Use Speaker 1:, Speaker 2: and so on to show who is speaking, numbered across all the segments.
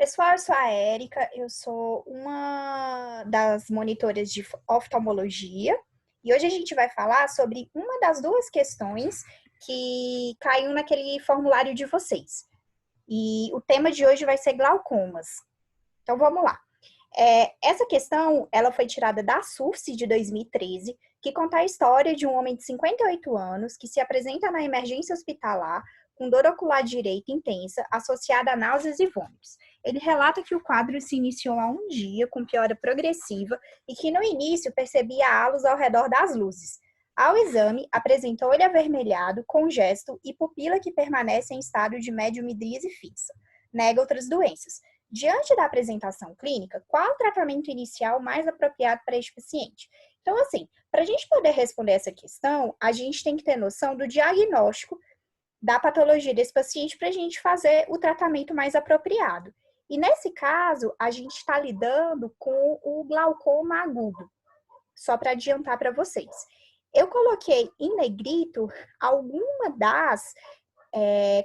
Speaker 1: Pessoal, eu sou a Érica, eu sou uma das monitoras de oftalmologia e hoje a gente vai falar sobre uma das duas questões que caiu naquele formulário de vocês. E o tema de hoje vai ser glaucomas. Então vamos lá. Essa questão, ela foi tirada da SURSE de 2013, que conta a história de um homem de 58 anos que se apresenta na emergência hospitalar com dor ocular direita intensa, associada a náuseas e vômitos. Ele relata que o quadro se iniciou há um dia, com piora progressiva, e que no início percebia halos ao redor das luzes. Ao exame, apresentou olho avermelhado, congesto e pupila que permanece em estado de médio-midríase fixa. Nega outras doenças. Diante da apresentação clínica, qual o tratamento inicial mais apropriado para este paciente? Então, assim, para a gente poder responder essa questão, a gente tem que ter noção do diagnóstico da patologia desse paciente para a gente fazer o tratamento mais apropriado. E nesse caso, a gente está lidando com o glaucoma agudo, só para adiantar para vocês. Eu coloquei em negrito alguma das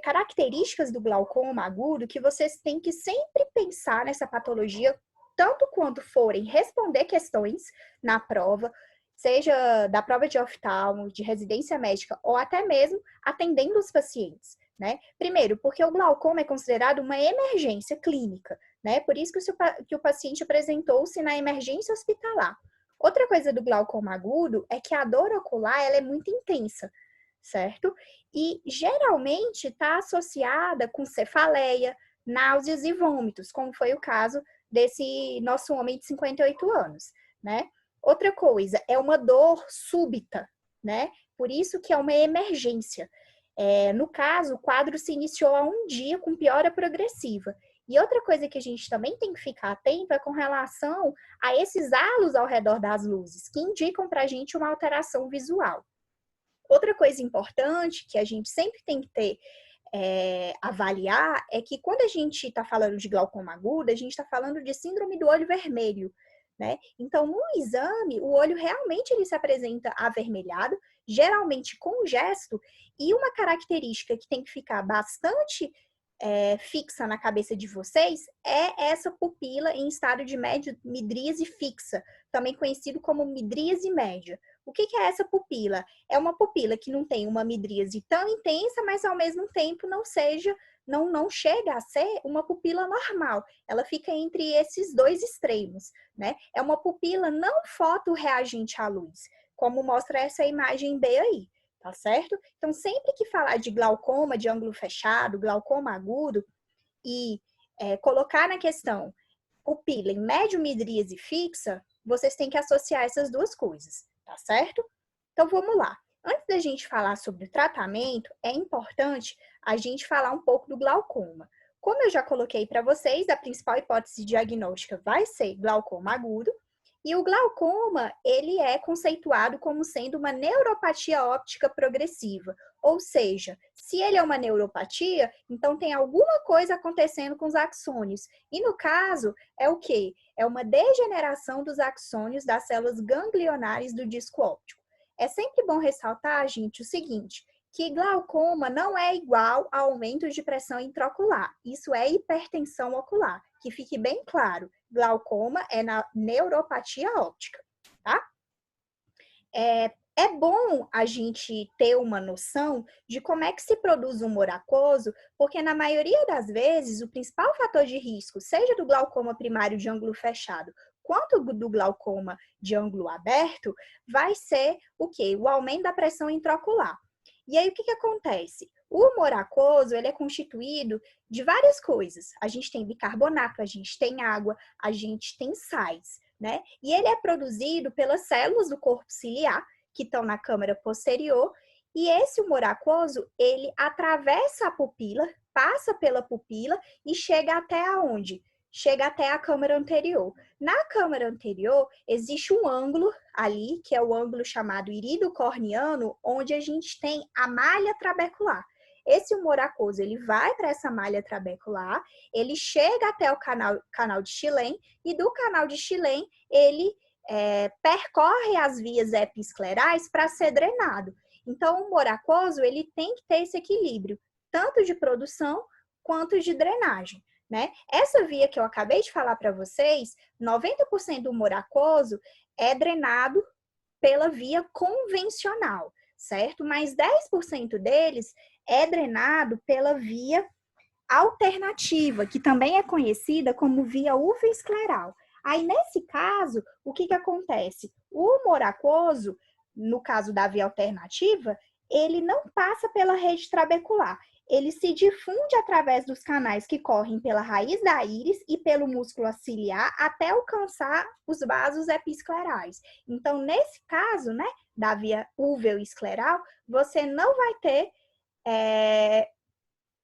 Speaker 1: características do glaucoma agudo que vocês têm que sempre pensar nessa patologia, tanto quando forem responder questões na prova, seja da prova de oftalmo, de residência médica, ou até mesmo atendendo os pacientes, né? Primeiro, porque o glaucoma é considerado uma emergência clínica, né? Por isso que o paciente apresentou-se na emergência hospitalar. Outra coisa do glaucoma agudo é que a dor ocular ela é muito intensa, certo? E geralmente está associada com cefaleia, náuseas e vômitos, como foi o caso desse nosso homem de 58 anos, né? Outra coisa, é uma dor súbita, né? Por isso que é uma emergência. No caso, o quadro se iniciou há um dia com piora progressiva. E outra coisa que a gente também tem que ficar atento é com relação a esses halos ao redor das luzes, que indicam para a gente uma alteração visual. Outra coisa importante que a gente sempre tem que ter, avaliar, é que quando a gente está falando de glaucoma agudo, a gente está falando de síndrome do olho vermelho, né? Então, no exame, o olho realmente ele se apresenta avermelhado, geralmente congesto, e uma característica que tem que ficar bastante fixa na cabeça de vocês é essa pupila em estado de midríase fixa, também conhecido como midríase média. O que é essa pupila? É uma pupila que não tem uma midríase tão intensa, mas ao mesmo tempo não chega a ser uma pupila normal. Ela fica entre esses dois extremos, né? É uma pupila não fotorreagente à luz, como mostra essa imagem B aí, tá certo? Então, sempre que falar de glaucoma de ângulo fechado, glaucoma agudo, e colocar na questão pupila em médio midríase fixa, vocês têm que associar essas duas coisas, tá certo? Então, vamos lá. Antes da gente falar sobre o tratamento, é importante a gente falar um pouco do glaucoma. Como eu já coloquei para vocês, a principal hipótese diagnóstica vai ser glaucoma agudo, e o glaucoma, ele é conceituado como sendo uma neuropatia óptica progressiva, ou seja, se ele é uma neuropatia, então tem alguma coisa acontecendo com os axônios. E no caso, é o quê? É uma degeneração dos axônios das células ganglionares do disco óptico. É sempre bom ressaltar, gente, o seguinte, que glaucoma não é igual a aumento de pressão intraocular. Isso é hipertensão ocular. Que fique bem claro, glaucoma é na neuropatia óptica, tá? É bom a gente ter uma noção de como é que se produz um humor aquoso, porque na maioria das vezes o principal fator de risco, seja do glaucoma primário de ângulo fechado, quanto do glaucoma de ângulo aberto, vai ser o quê? O aumento da pressão intraocular. E aí o que acontece? O humor aquoso, ele é constituído de várias coisas. A gente tem bicarbonato, a gente tem água, a gente tem sais, né? E ele é produzido pelas células do corpo ciliar, que estão na câmara posterior, e esse humor aquoso, ele atravessa a pupila, passa pela pupila e chega até aonde? Chega até a câmara anterior. Na câmara anterior, existe um ângulo ali, que é o ângulo chamado irido corneano, onde a gente tem a malha trabecular. Esse humor aquoso, ele vai para essa malha trabecular, ele chega até o canal de Schillen, e do canal de Schillen, ele percorre as vias episclerais para ser drenado. Então, o humor aquoso, ele tem que ter esse equilíbrio, tanto de produção quanto de drenagem, né? Essa via que eu acabei de falar para vocês, 90% do humor aquoso é drenado pela via convencional, certo? Mas 10% deles é drenado pela via alternativa, que também é conhecida como via uveoscleral. Aí, nesse caso, o que acontece? O humor aquoso, no caso da via alternativa, ele não passa pela rede trabecular. Ele se difunde através dos canais que correm pela raiz da íris e pelo músculo ciliar até alcançar os vasos episclerais. Então, nesse caso, né, da via uveoescleral, você não vai ter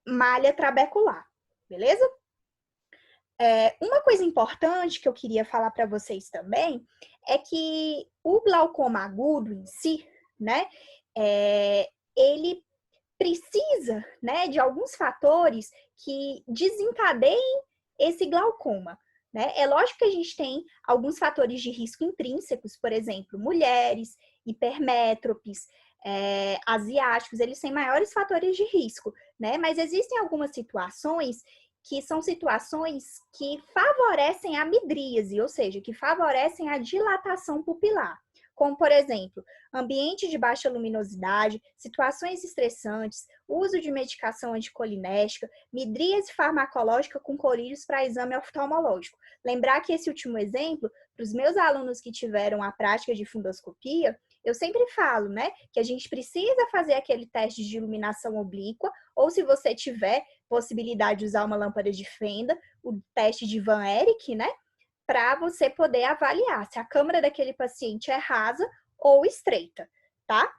Speaker 1: malha trabecular, beleza? Uma coisa importante que eu queria falar para vocês também é que o glaucoma agudo em si, né, ele precisa, né, de alguns fatores que desencadeiem esse glaucoma, né? É lógico que a gente tem alguns fatores de risco intrínsecos, por exemplo, mulheres, hipermétropes, asiáticos, eles têm maiores fatores de risco, né? Mas existem algumas situações que são situações que favorecem a midríase, ou seja, que favorecem a dilatação pupilar. Como, por exemplo, ambiente de baixa luminosidade, situações estressantes, uso de medicação anticolinérgica, midríase farmacológica com colírios para exame oftalmológico. Lembrar que esse último exemplo, para os meus alunos que tiveram a prática de fundoscopia, eu sempre falo, né, que a gente precisa fazer aquele teste de iluminação oblíqua, ou se você tiver possibilidade de usar uma lâmpada de fenda, o teste de Van Eyck, né, para você poder avaliar se a câmera daquele paciente é rasa ou estreita, tá?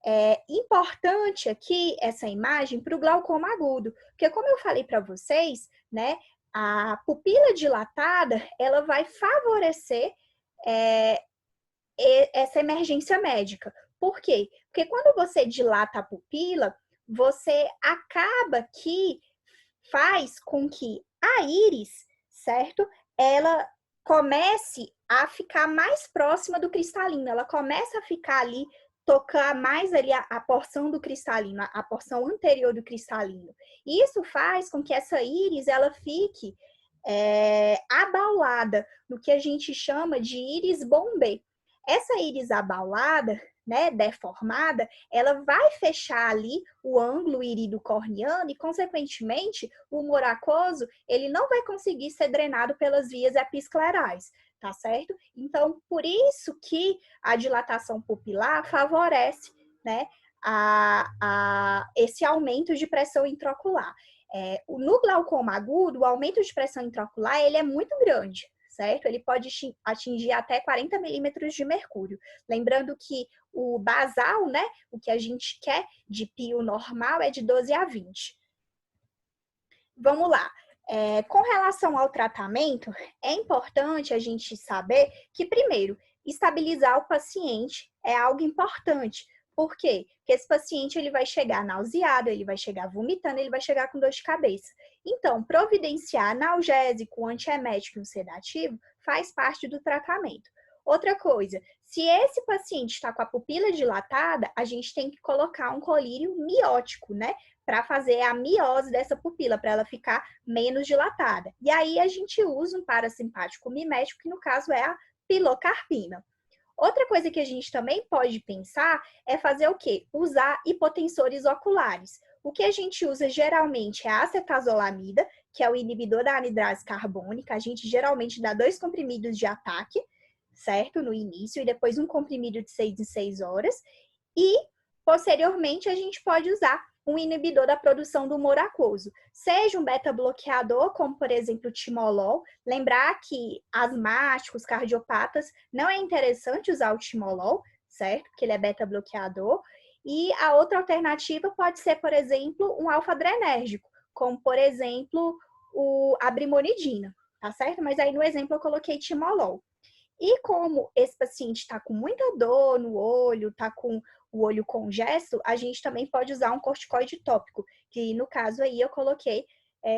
Speaker 1: É importante aqui essa imagem para o glaucoma agudo, porque como eu falei para vocês, né, a pupila dilatada, ela vai favorecer essa emergência médica. Por quê? Porque quando você dilata a pupila, você acaba que faz com que a íris, certo? Ela comece a ficar mais próxima do cristalino, ela começa a ficar ali, tocar mais ali a porção do cristalino, a porção anterior do cristalino. Isso faz com que essa íris, ela fique abaulada, no que a gente chama de íris bombê. Essa íris abaulada, né, deformada, ela vai fechar ali o ângulo irido-corneano e, consequentemente, o humor aquoso, ele não vai conseguir ser drenado pelas vias episclerais, tá certo? Então, por isso que a dilatação pupilar favorece, né, esse aumento de pressão intraocular. No glaucoma agudo, o aumento de pressão intraocular, ele é muito grande, certo? Ele pode atingir até 40 milímetros de mercúrio. Lembrando que o basal, né, o que a gente quer de pio normal é de 12 a 20. Vamos lá. Com relação ao tratamento, é importante a gente saber que, primeiro, estabilizar o paciente é algo importante. Por quê? Porque esse paciente ele vai chegar nauseado, ele vai chegar vomitando, ele vai chegar com dor de cabeça. Então, providenciar analgésico, antiemético e um sedativo faz parte do tratamento. Outra coisa, se esse paciente está com a pupila dilatada, a gente tem que colocar um colírio miótico, né? Para fazer a miose dessa pupila, para ela ficar menos dilatada. E aí a gente usa um parasimpático mimético, que no caso é a pilocarpina. Outra coisa que a gente também pode pensar é fazer o quê? Usar hipotensores oculares. O que a gente usa geralmente é a acetazolamida, que é o inibidor da anidrase carbônica. A gente geralmente dá 2 comprimidos de ataque, certo? No início, e depois um comprimido de 6 em 6 horas. E, posteriormente, a gente pode usar um inibidor da produção do humor aquoso. Seja um beta-bloqueador, como, por exemplo, o timolol. Lembrar que asmáticos, cardiopatas, não é interessante usar o timolol, certo? Porque ele é beta-bloqueador. E a outra alternativa pode ser, por exemplo, um alfa-adrenérgico, como, por exemplo, a brimonidina, tá certo? Mas aí no exemplo eu coloquei timolol. E como esse paciente está com muita dor no olho, está com o olho congesto, a gente também pode usar um corticoide tópico, que no caso aí eu coloquei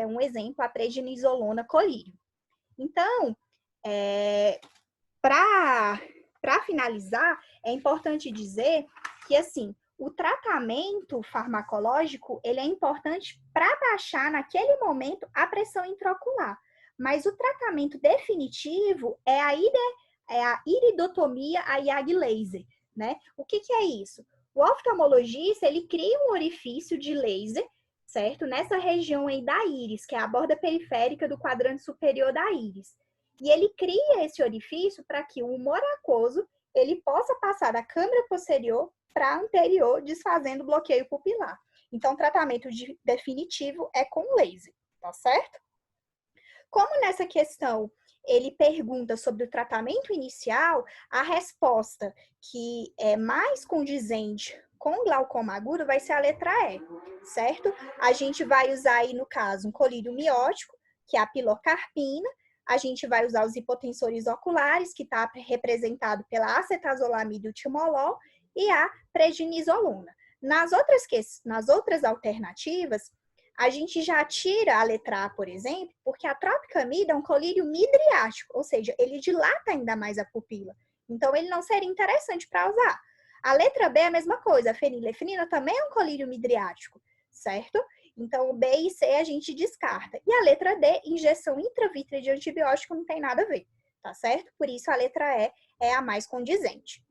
Speaker 1: um exemplo, a prednisolona colírio. Então, para finalizar, é importante dizer que, assim, o tratamento farmacológico, ele é importante para baixar, naquele momento, a pressão intraocular. Mas o tratamento definitivo é a iridotomia, a IAG laser, né? O que é isso? O oftalmologista, ele cria um orifício de laser, certo? Nessa região aí da íris, que é a borda periférica do quadrante superior da íris. E ele cria esse orifício para que o humor aquoso ele possa passar da câmara posterior para anterior, desfazendo o bloqueio pupilar. Então, o tratamento definitivo é com laser, tá certo? Como nessa questão ele pergunta sobre o tratamento inicial, a resposta que é mais condizente com glaucoma agudo vai ser a letra E, certo? A gente vai usar aí, no caso, um colírio miótico, que é a pilocarpina, a gente vai usar os hipotensores oculares, que está representado pela acetazolamida e o timolol, e a prednisolona. Nas outras alternativas, a gente já tira a letra A, por exemplo, porque a tropicamida é um colírio midriático, ou seja, ele dilata ainda mais a pupila. Então, ele não seria interessante para usar. A letra B é a mesma coisa, a fenilefrina também é um colírio midriático, certo? Então, o B e C a gente descarta. E a letra D, injeção intravítrea de antibiótico, não tem nada a ver, tá certo? Por isso, a letra E é a mais condizente.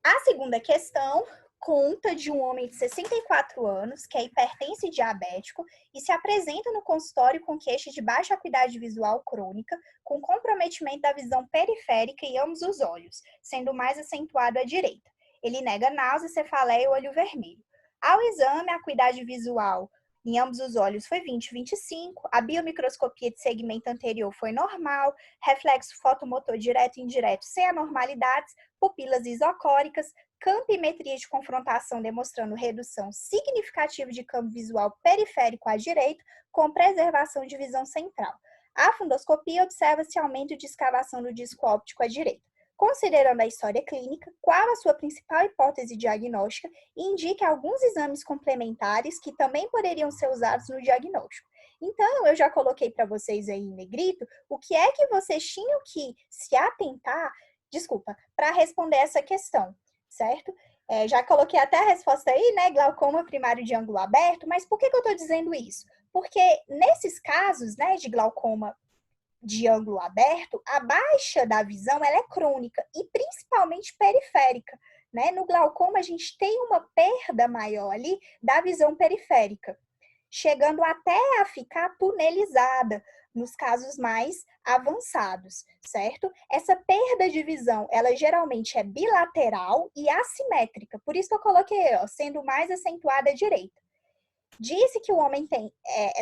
Speaker 1: A segunda questão conta de um homem de 64 anos que é hipertenso e diabético e se apresenta no consultório com queixa de baixa acuidade visual crônica, com comprometimento da visão periférica em ambos os olhos, sendo mais acentuado à direita. Ele nega náusea, cefaleia e olho vermelho. Ao exame, a acuidade visual em ambos os olhos foi 20/25, a biomicroscopia de segmento anterior foi normal, reflexo fotomotor direto e indireto sem anormalidades, pupilas isocóricas, campimetria de confrontação demonstrando redução significativa de campo visual periférico à direita, com preservação de visão central. A fundoscopia observa-se aumento de escavação do disco óptico à direita. Considerando a história clínica, qual a sua principal hipótese diagnóstica e indique alguns exames complementares que também poderiam ser usados no diagnóstico. Então, eu já coloquei para vocês aí em negrito o que é que vocês tinham que se atentar, para responder essa questão, certo? Já coloquei até a resposta aí, né? Glaucoma primário de ângulo aberto, mas por que eu estou dizendo isso? Porque nesses casos, né, de glaucoma de ângulo aberto, a baixa da visão ela é crônica e principalmente periférica, né? No glaucoma a gente tem uma perda maior ali da visão periférica, chegando até a ficar tunelizada nos casos mais avançados, certo? Essa perda de visão, ela geralmente é bilateral e assimétrica, por isso que eu coloquei, ó, sendo mais acentuada à direita. Disse que o homem tem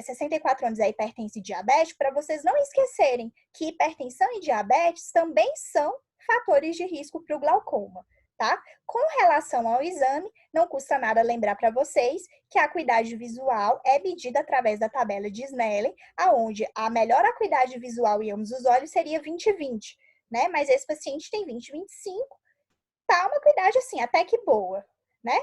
Speaker 1: 64 anos, é hipertenso e diabético, para vocês não esquecerem que hipertensão e diabetes também são fatores de risco para o glaucoma, tá? Com relação ao exame, não custa nada lembrar para vocês que a acuidade visual é medida através da tabela de Snellen, aonde a melhor acuidade visual em ambos os olhos seria 20/20, né? Mas esse paciente tem 20/25, tá uma acuidade assim, até que boa, né?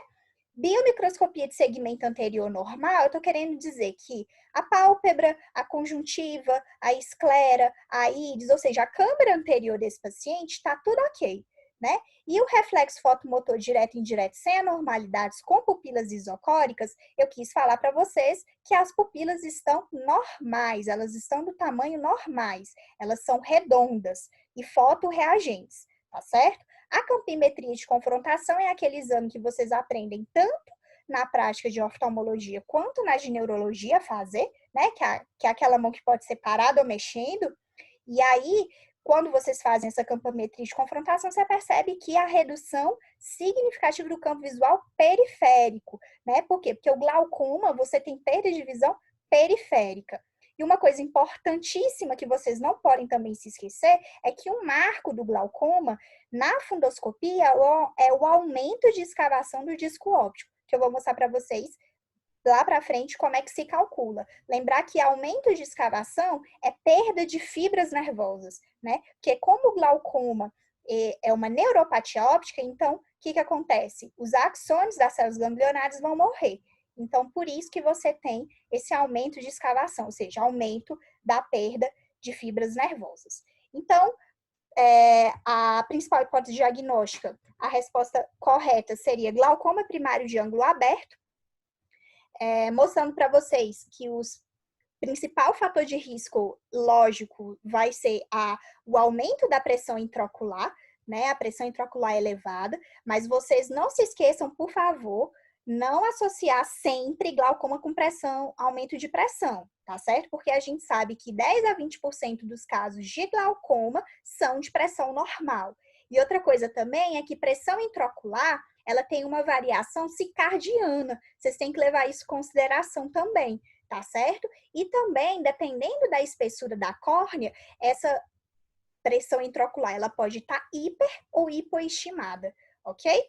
Speaker 1: Biomicroscopia de segmento anterior normal, eu estou querendo dizer que a pálpebra, a conjuntiva, a esclera, a íris, ou seja, a câmara anterior desse paciente está tudo ok, né? E o reflexo fotomotor direto e indireto sem anormalidades com pupilas isocóricas, eu quis falar para vocês que as pupilas estão normais, elas estão do tamanho normais, elas são redondas e fotorreagentes, tá certo? A campimetria de confrontação é aquele exame que vocês aprendem tanto na prática de oftalmologia quanto na de neurologia a fazer, né? Que é aquela mão que pode ser parada ou mexendo. E aí, quando vocês fazem essa campimetria de confrontação, você percebe que a redução significativa do campo visual periférico, né? Por quê? Porque o glaucoma, você tem perda de visão periférica. E uma coisa importantíssima que vocês não podem também se esquecer é que um marco do glaucoma na fundoscopia é o aumento de escavação do disco óptico, que eu vou mostrar para vocês lá para frente como é que se calcula. Lembrar que aumento de escavação é perda de fibras nervosas, né? Porque como o glaucoma é uma neuropatia óptica, então o que acontece? Os axônios das células ganglionares vão morrer. Então, por isso que você tem esse aumento de escavação, ou seja, aumento da perda de fibras nervosas. Então, a principal hipótese diagnóstica, a resposta correta seria glaucoma primário de ângulo aberto, mostrando para vocês que o principal fator de risco, lógico, vai ser o aumento da pressão intraocular, né? A pressão intraocular elevada, mas vocês não se esqueçam, por favor, não associar sempre glaucoma com pressão, aumento de pressão, tá certo? Porque a gente sabe que 10 a 20% dos casos de glaucoma são de pressão normal. E outra coisa também é que pressão intraocular, ela tem uma variação circadiana. Vocês têm que levar isso em consideração também, tá certo? E também, dependendo da espessura da córnea, essa pressão intraocular, ela pode estar hiper ou hipoestimada, ok?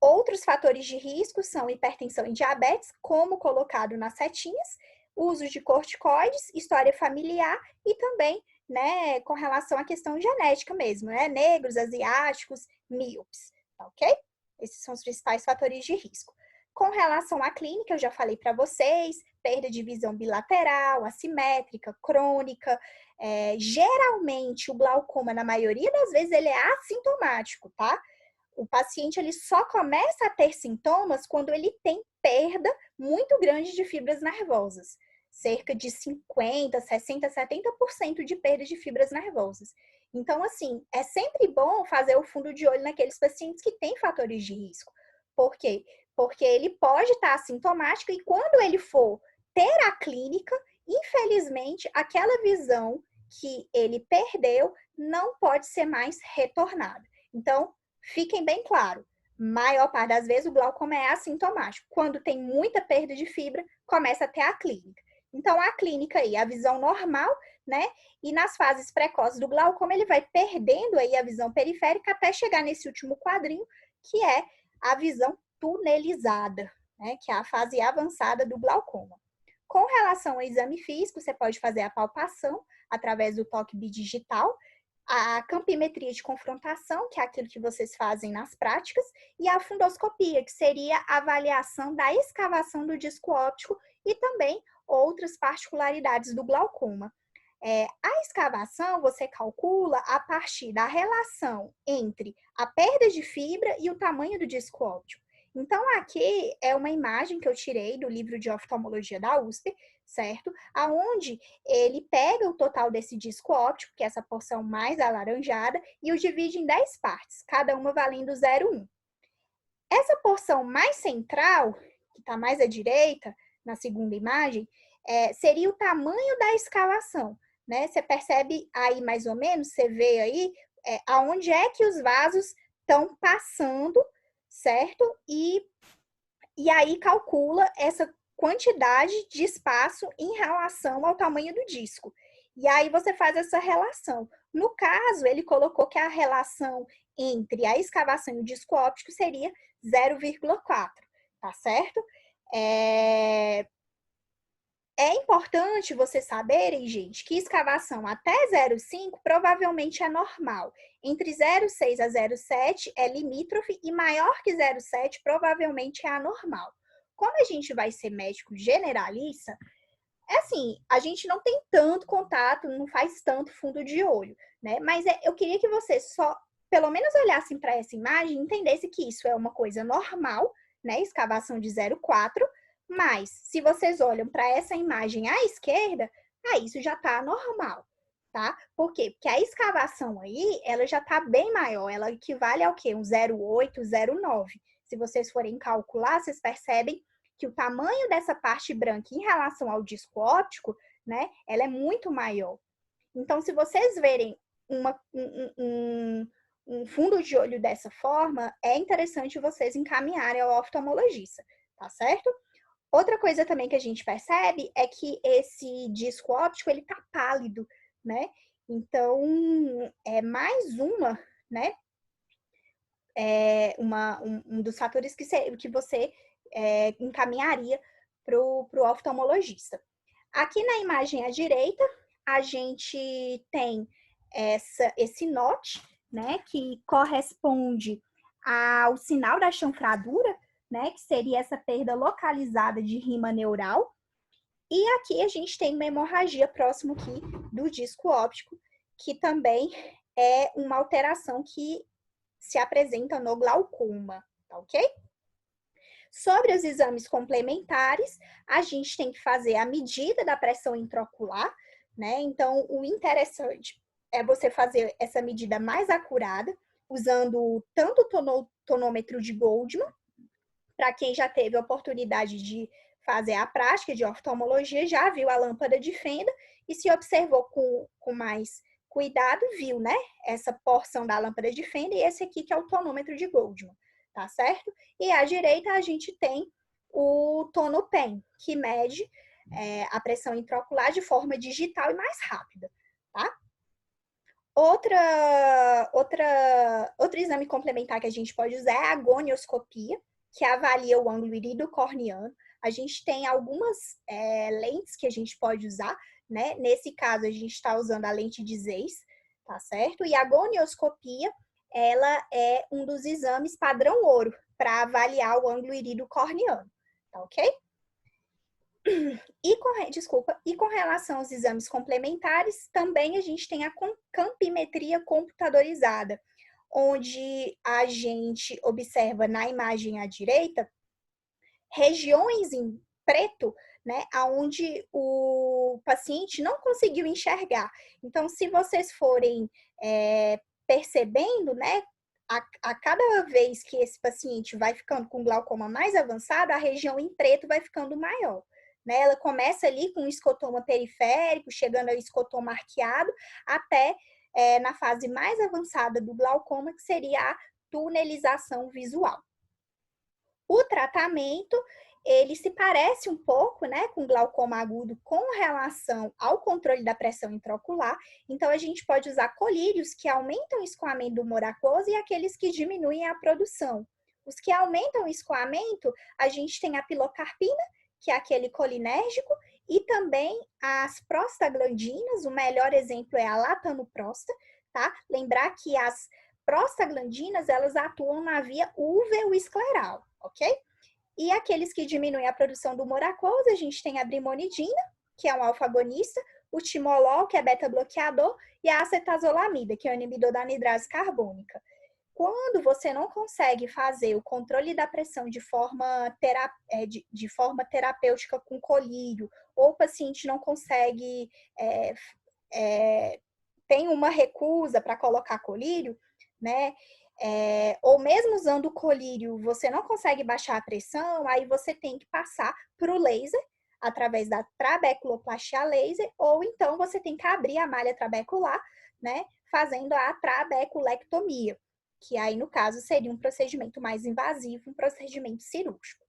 Speaker 1: Outros fatores de risco são hipertensão e diabetes, como colocado nas setinhas, uso de corticoides, história familiar e também, né, com relação à questão genética mesmo, né, negros, asiáticos, míopes, tá ok? Esses são os principais fatores de risco. Com relação à clínica, eu já falei para vocês, perda de visão bilateral, assimétrica, crônica. Geralmente, o glaucoma, na maioria das vezes, ele é assintomático, tá? O paciente ele só começa a ter sintomas quando ele tem perda muito grande de fibras nervosas. Cerca de 50, 60, 70% de perda de fibras nervosas. Então, assim, é sempre bom fazer o fundo de olho naqueles pacientes que têm fatores de risco. Por quê? Porque ele pode estar assintomático e quando ele for ter a clínica, infelizmente, aquela visão que ele perdeu não pode ser mais retornada. Então, fiquem bem claro, maior parte das vezes o glaucoma é assintomático. Quando tem muita perda de fibra, começa a ter a clínica. Então, a clínica aí, a visão normal, né? E nas fases precoces do glaucoma, ele vai perdendo aí a visão periférica até chegar nesse último quadrinho, que é a visão tunelizada, né? Que é a fase avançada do glaucoma. Com relação ao exame físico, você pode fazer a palpação através do toque bidigital, a campimetria de confrontação, que é aquilo que vocês fazem nas práticas, e a fundoscopia, que seria a avaliação da escavação do disco óptico e também outras particularidades do glaucoma. A escavação você calcula a partir da relação entre a perda de fibra e o tamanho do disco óptico. Então, aqui é uma imagem que eu tirei do livro de oftalmologia da USP, certo? Aonde ele pega o total desse disco óptico, que é essa porção mais alaranjada, e o divide em 10 partes, cada uma valendo 0,1. Essa porção mais central, que está mais à direita, na segunda imagem, seria o tamanho da escavação, né? Você percebe aí mais ou menos, você vê aí aonde é que os vasos estão passando, certo? E aí calcula essa quantidade de espaço em relação ao tamanho do disco. E aí você faz essa relação. No caso, ele colocou que a relação entre a escavação e o disco óptico seria 0,4, tá certo? É importante vocês saberem, gente, que escavação até 0,5 provavelmente é normal. Entre 0,6 a 0,7 é limítrofe e maior que 0,7 provavelmente é anormal. Como a gente vai ser médico generalista, assim, a gente não tem tanto contato, não faz tanto fundo de olho, né? Mas eu queria que vocês só, pelo menos olhassem para essa imagem e entendessem que isso é uma coisa normal, né? Escavação de 0,4. Mas, se vocês olham para essa imagem à esquerda, aí isso já está normal, tá? Por quê? Porque a escavação aí, ela já está bem maior, ela equivale ao quê? Um 0,8, 0,9. Se vocês forem calcular, vocês percebem que o tamanho dessa parte branca em relação ao disco óptico, né, ela é muito maior. Então, se vocês verem um fundo de olho dessa forma, é interessante vocês encaminharem ao oftalmologista, tá certo? Outra coisa também que a gente percebe é que esse disco óptico, ele tá pálido, né? Então, é mais uma, né? Um dos fatores que você encaminharia para o oftalmologista. Aqui na imagem à direita, a gente tem esse NOT, né? Que corresponde ao sinal da chanfradura, né, que seria essa perda localizada de rima neural. E aqui a gente tem uma hemorragia próximo aqui do disco óptico, que também é uma alteração que se apresenta no glaucoma, tá ok? Sobre os exames complementares, a gente tem que fazer a medida da pressão intraocular, né? Então, o interessante é você fazer essa medida mais acurada, usando tanto o tonômetro de Goldman, para quem já teve a oportunidade de fazer a prática de oftalmologia, já viu a lâmpada de fenda e se observou com mais cuidado, viu, né? Essa porção da lâmpada de fenda e esse aqui que é o tonômetro de Goldman, tá certo? E à direita a gente tem o tonopen, que mede a pressão intraocular de forma digital e mais rápida, tá? Outro exame complementar que a gente pode usar é a gonioscopia, que avalia o ângulo irido-corneano. A gente tem algumas lentes que a gente pode usar, né? Nesse caso, a gente está usando a lente de Zeiss, tá certo? E a gonioscopia, ela é um dos exames padrão ouro para avaliar o ângulo irido-corneano, tá ok? E com relação aos exames complementares, também a gente tem a campimetria computadorizada, onde a gente observa na imagem à direita regiões em preto, né, aonde o paciente não conseguiu enxergar. Então, se vocês forem percebendo, né, a cada vez que esse paciente vai ficando com glaucoma mais avançado, a região em preto vai ficando maior. Né? Ela começa ali com um escotoma periférico, chegando ao escotoma arqueado, até na fase mais avançada do glaucoma, que seria a tunelização visual. O tratamento, ele se parece um pouco, né, com glaucoma agudo com relação ao controle da pressão intraocular. Então, a gente pode usar colírios que aumentam o escoamento do humor aquoso e aqueles que diminuem a produção. Os que aumentam o escoamento, a gente tem a pilocarpina, que é aquele colinérgico, e também as prostaglandinas. O melhor exemplo é a latanoprosta, tá? Lembrar que as prostaglandinas, elas atuam na via uveoescleral, ok? E aqueles que diminuem a produção do humor aquoso, a gente tem a brimonidina, que é um alfa-agonista, o timolol, que é beta-bloqueador, e a acetazolamida, que é o inibidor da anidrase carbônica. Quando você não consegue fazer o controle da pressão de forma terapêutica com colírio, ou o paciente não consegue, tem uma recusa para colocar colírio, né? Ou mesmo usando o colírio, você não consegue baixar a pressão, aí você tem que passar para o laser, através da trabeculoplastia laser, ou então você tem que abrir a malha trabecular, né? Fazendo a trabeculectomia, que aí, no caso, seria um procedimento mais invasivo, um procedimento cirúrgico.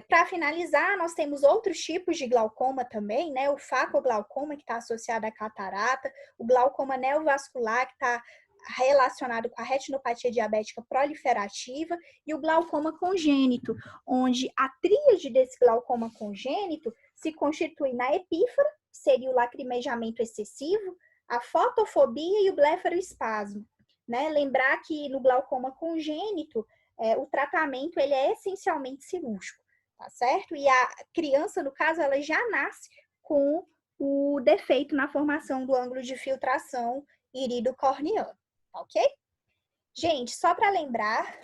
Speaker 1: Para finalizar, nós temos outros tipos de glaucoma também, né? O facoglaucoma, que está associado à catarata, o glaucoma neovascular, que está relacionado com a retinopatia diabética proliferativa, e o glaucoma congênito, onde a tríade desse glaucoma congênito se constitui na epífora, que seria o lacrimejamento excessivo, a fotofobia e o blefaroespasmo. Né? Lembrar que no glaucoma congênito, o tratamento ele é essencialmente cirúrgico, tá certo? E a criança, no caso, ela já nasce com o defeito na formação do ângulo de filtração irido-corneano, ok? Gente, só para lembrar,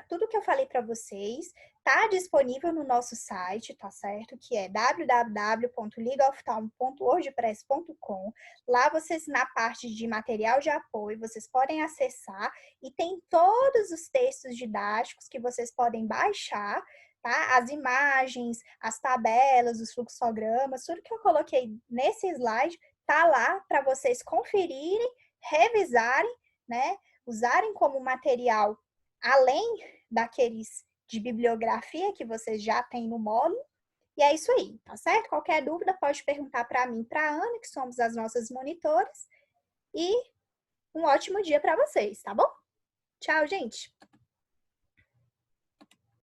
Speaker 1: tudo que eu falei para vocês está disponível no nosso site, tá certo? Que é www.leagueoftalmo.wordpress.com. Lá vocês, na parte de material de apoio, vocês podem acessar e tem todos os textos didáticos que vocês podem baixar, tá? As imagens, as tabelas, os fluxogramas, tudo que eu coloquei nesse slide tá lá para vocês conferirem, revisarem, né? Usarem como material, além daqueles de bibliografia que vocês já têm no módulo. E é isso aí, tá certo? Qualquer dúvida pode perguntar para mim, para a Ana, que somos as nossas monitoras. E um ótimo dia para vocês, tá bom? Tchau, gente!